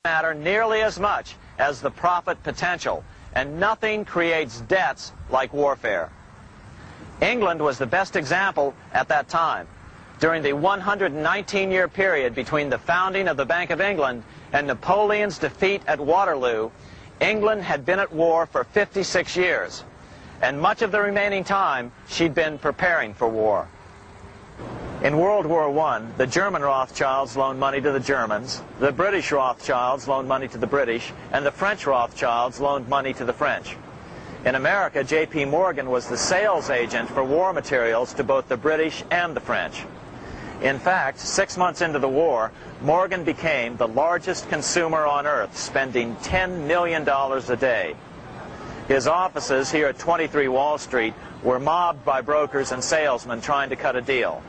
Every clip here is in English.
matter nearly as much as the profit potential, and nothing creates debts like warfare. England was the best example at that time. During the 119-year period between the founding of the Bank of England and Napoleon's defeat at Waterloo, England had been at war for 56 years, and much of the remaining time she'd been preparing for war. In World War I, the German Rothschilds loaned money to the Germans, the British Rothschilds loaned money to the British, and the French Rothschilds loaned money to the French. In America, J.P. Morgan was the sales agent for war materials to both the British and the French. In fact, 6 months into the war, Morgan became the largest consumer on earth, spending $10 million a day. His offices here at 23 Wall Street were mobbed by brokers and salesmen trying to cut a deal.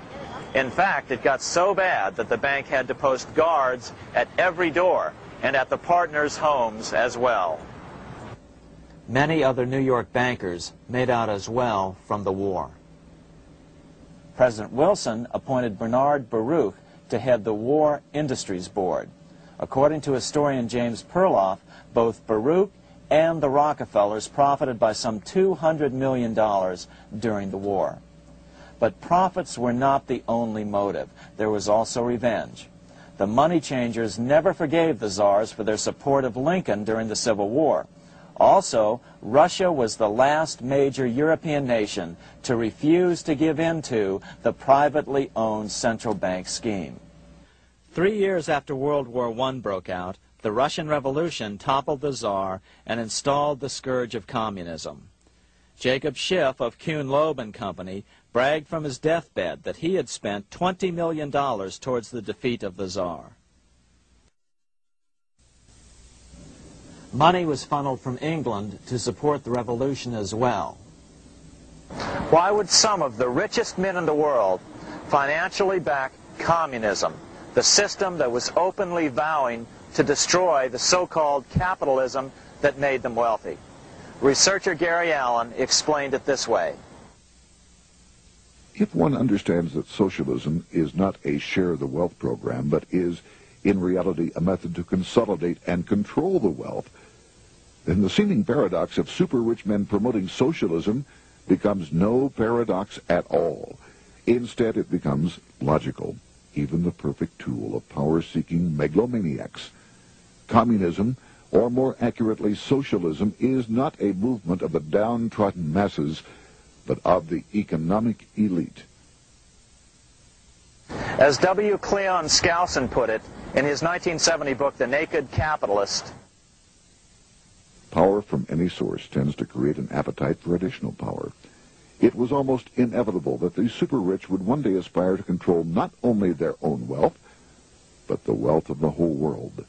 In fact, it got so bad that the bank had to post guards at every door and at the partners' homes as well. Many other New York bankers made out as well from the war. President Wilson appointed Bernard Baruch to head the War Industries Board. According to historian James Perloff, both Baruch and the Rockefellers profited by some $200 million during the war. But profits were not the only motive. There was also revenge. The money changers never forgave the czars for their support of Lincoln during the Civil War. Also, Russia was the last major European nation to refuse to give in to the privately owned central bank scheme. 3 years after World War I broke out, the Russian Revolution toppled the Tsar and installed the scourge of communism. Jacob Schiff of Kuhn Loeb and Company bragged from his deathbed that he had spent $20 million towards the defeat of the Tsar. Money was funneled from England to support the revolution as well. Why would some of the richest men in the world financially back communism, the system that was openly vowing to destroy the so-called capitalism that made them wealthy? Researcher Gary Allen explained it this way. If one understands that socialism is not a share the wealth program, but is, in reality, a method to consolidate and control the wealth, then the seeming paradox of super-rich men promoting socialism becomes no paradox at all. Instead, it becomes logical, even the perfect tool of power-seeking megalomaniacs. Communism, or more accurately socialism, is not a movement of the downtrodden masses, but of the economic elite. As W. Cleon Skousen put it in his 1970 book, The Naked Capitalist, power from any source tends to create an appetite for additional power. It was almost inevitable that the super-rich would one day aspire to control not only their own wealth, but the wealth of the whole world.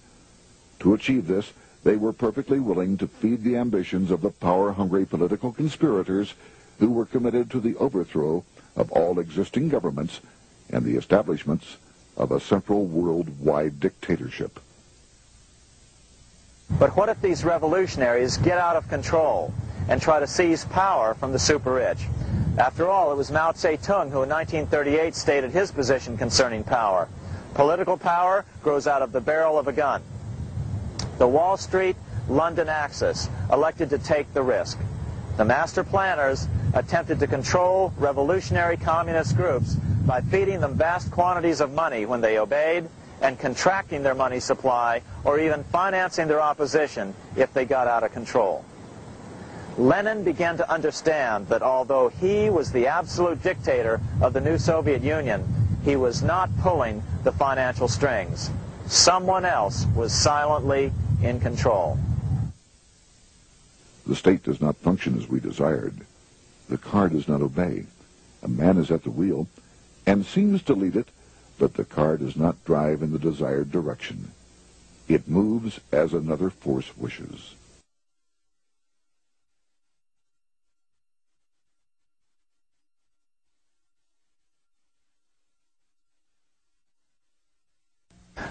To achieve this, they were perfectly willing to feed the ambitions of the power-hungry political conspirators who were committed to the overthrow of all existing governments and the establishments of a central worldwide dictatorship. But what if these revolutionaries get out of control and try to seize power from the super-rich? After all, it was Mao Zedong who in 1938 stated his position concerning power. Political power grows out of the barrel of a gun. The Wall Street, London axis elected to take the risk. The master planners attempted to control revolutionary communist groups by feeding them vast quantities of money when they obeyed, and contracting their money supply, or even financing their opposition if they got out of control. Lenin began to understand that although he was the absolute dictator of the new Soviet Union, he was not pulling the financial strings. Someone else was silently in control. The state does not function as we desired. The car does not obey. A man is at the wheel and seems to lead it, but the car does not drive in the desired direction. It moves as another force wishes.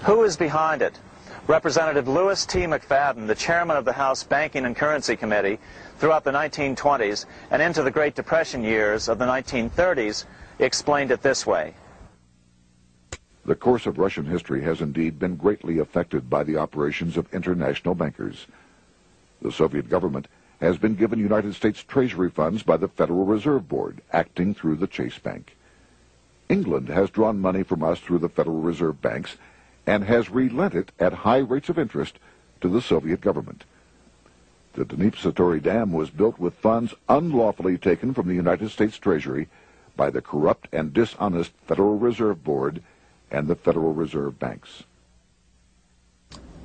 Who is behind it? Representative Louis T. McFadden, the chairman of the House Banking and Currency Committee throughout the 1920s and into the Great Depression years of the 1930s, explained it this way. The course of Russian history has indeed been greatly affected by the operations of international bankers. The Soviet government has been given United States Treasury funds by the Federal Reserve Board, acting through the Chase Bank. England has drawn money from us through the Federal Reserve banks and has relent it at high rates of interest to the Soviet government. The Dnipro Dam was built with funds unlawfully taken from the United States Treasury by the corrupt and dishonest Federal Reserve Board and the Federal Reserve banks.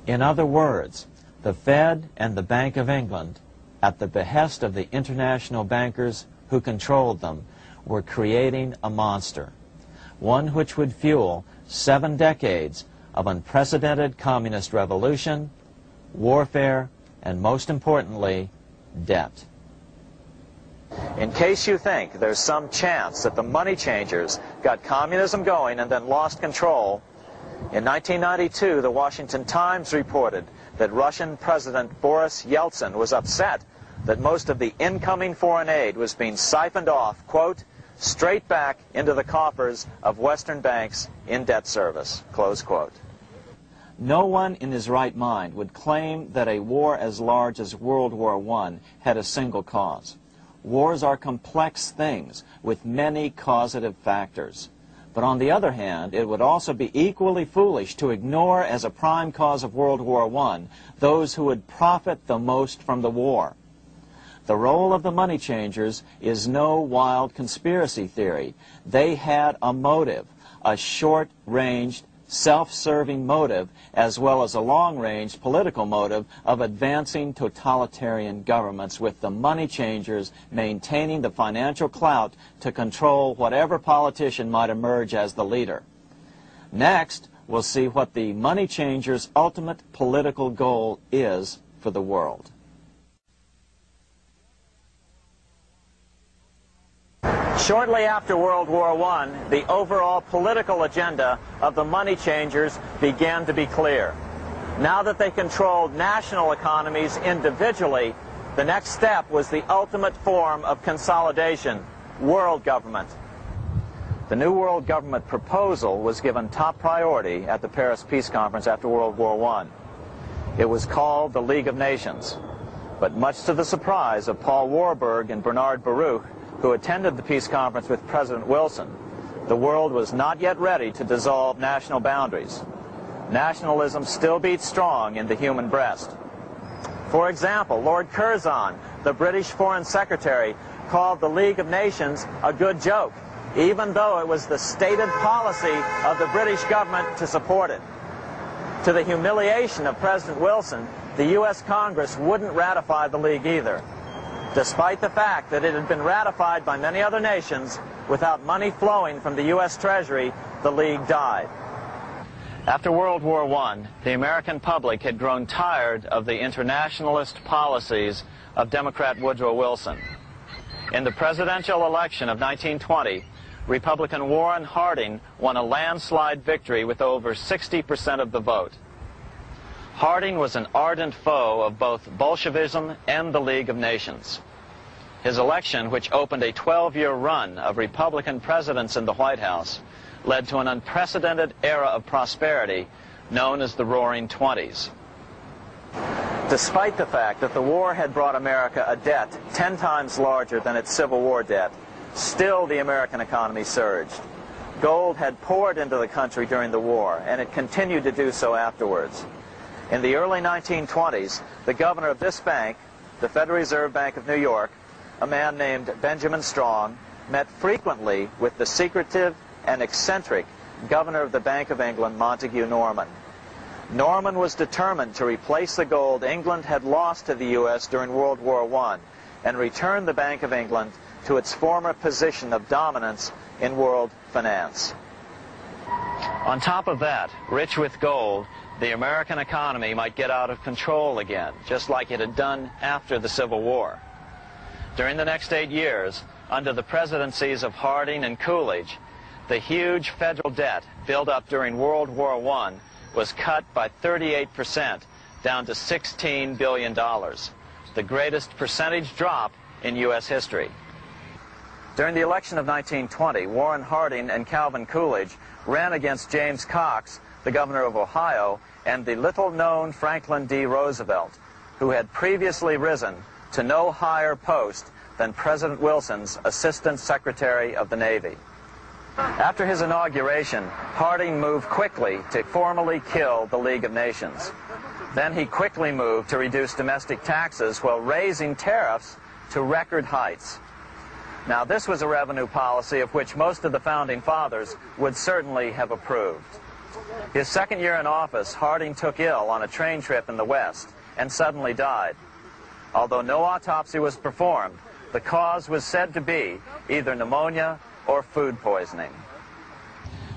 In other words, the Fed and the Bank of England, at the behest of the international bankers who controlled them, were creating a monster, one which would fuel 7 decades of unprecedented communist revolution, warfare, and most importantly, debt. In case you think there's some chance that the money changers got communism going and then lost control, in 1992, the Washington Times reported that Russian President Boris Yeltsin was upset that most of the incoming foreign aid was being siphoned off, quote, straight back into the coffers of Western banks in debt service, close quote. No one in his right mind would claim that a war as large as World War I had a single cause. Wars are complex things with many causative factors. But on the other hand, it would also be equally foolish to ignore as a prime cause of World War I those who would profit the most from the war. The role of the money changers is no wild conspiracy theory. They had a motive, a short-ranged, self-serving motive, as well as a long-range political motive of advancing totalitarian governments, with the money changers maintaining the financial clout to control whatever politician might emerge as the leader. Next, we'll see what the money changers' ultimate political goal is for the world. Shortly after World War I, the overall political agenda of the money changers began to be clear. Now that they controlled national economies individually, the next step was the ultimate form of consolidation, world government. The new world government proposal was given top priority at the Paris Peace Conference after World War I. It was called the League of Nations, but much to the surprise of Paul Warburg and Bernard Baruch, who attended the peace conference with President Wilson, the world was not yet ready to dissolve national boundaries. Nationalism still beats strong in the human breast. For example, Lord Curzon, the British Foreign Secretary, called the League of Nations a good joke, even though it was the stated policy of the British government to support it. To the humiliation of President Wilson, the U.S. Congress wouldn't ratify the League either. Despite the fact that it had been ratified by many other nations, without money flowing from the U.S. Treasury, the League died. After World War I, the American public had grown tired of the internationalist policies of Democrat Woodrow Wilson. In the presidential election of 1920, Republican Warren Harding won a landslide victory with over 60% of the vote. Harding was an ardent foe of both Bolshevism and the League of Nations. His election, which opened a 12-year run of Republican presidents in the White House, led to an unprecedented era of prosperity known as the Roaring Twenties. Despite the fact that the war had brought America a debt 10 times larger than its Civil War debt, still the American economy surged. Gold had poured into the country during the war, and it continued to do so afterwards. In the early 1920s, the governor of this bank, the Federal Reserve Bank of New York, a man named Benjamin Strong, met frequently with the secretive and eccentric governor of the Bank of England, Montague Norman. Norman was determined to replace the gold England had lost to the U.S. during World War I and return the Bank of England to its former position of dominance in world finance. On top of that, rich with gold, the American economy might get out of control again, just like it had done after the Civil War. During the next 8 years, under the presidencies of Harding and Coolidge, the huge federal debt built up during World War I was cut by 38%, down to $16 billion, the greatest percentage drop in U.S. history. During the election of 1920, Warren Harding and Calvin Coolidge ran against James Cox, the governor of Ohio, and the little-known Franklin D. Roosevelt, who had previously risen to no higher post than President Wilson's Assistant Secretary of the Navy. After his inauguration, Harding moved quickly to formally kill the League of Nations. Then he quickly moved to reduce domestic taxes while raising tariffs to record heights. Now, this was a revenue policy of which most of the Founding Fathers would certainly have approved. His second year in office, Harding took ill on a train trip in the West and suddenly died. Although no autopsy was performed, the cause was said to be either pneumonia or food poisoning.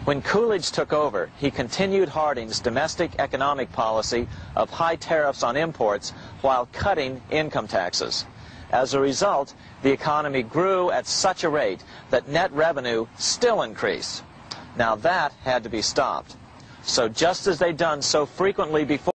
When Coolidge took over, he continued Harding's domestic economic policy of high tariffs on imports while cutting income taxes. As a result, the economy grew at such a rate that net revenue still increased. Now that had to be stopped. So just as they'd done so frequently before,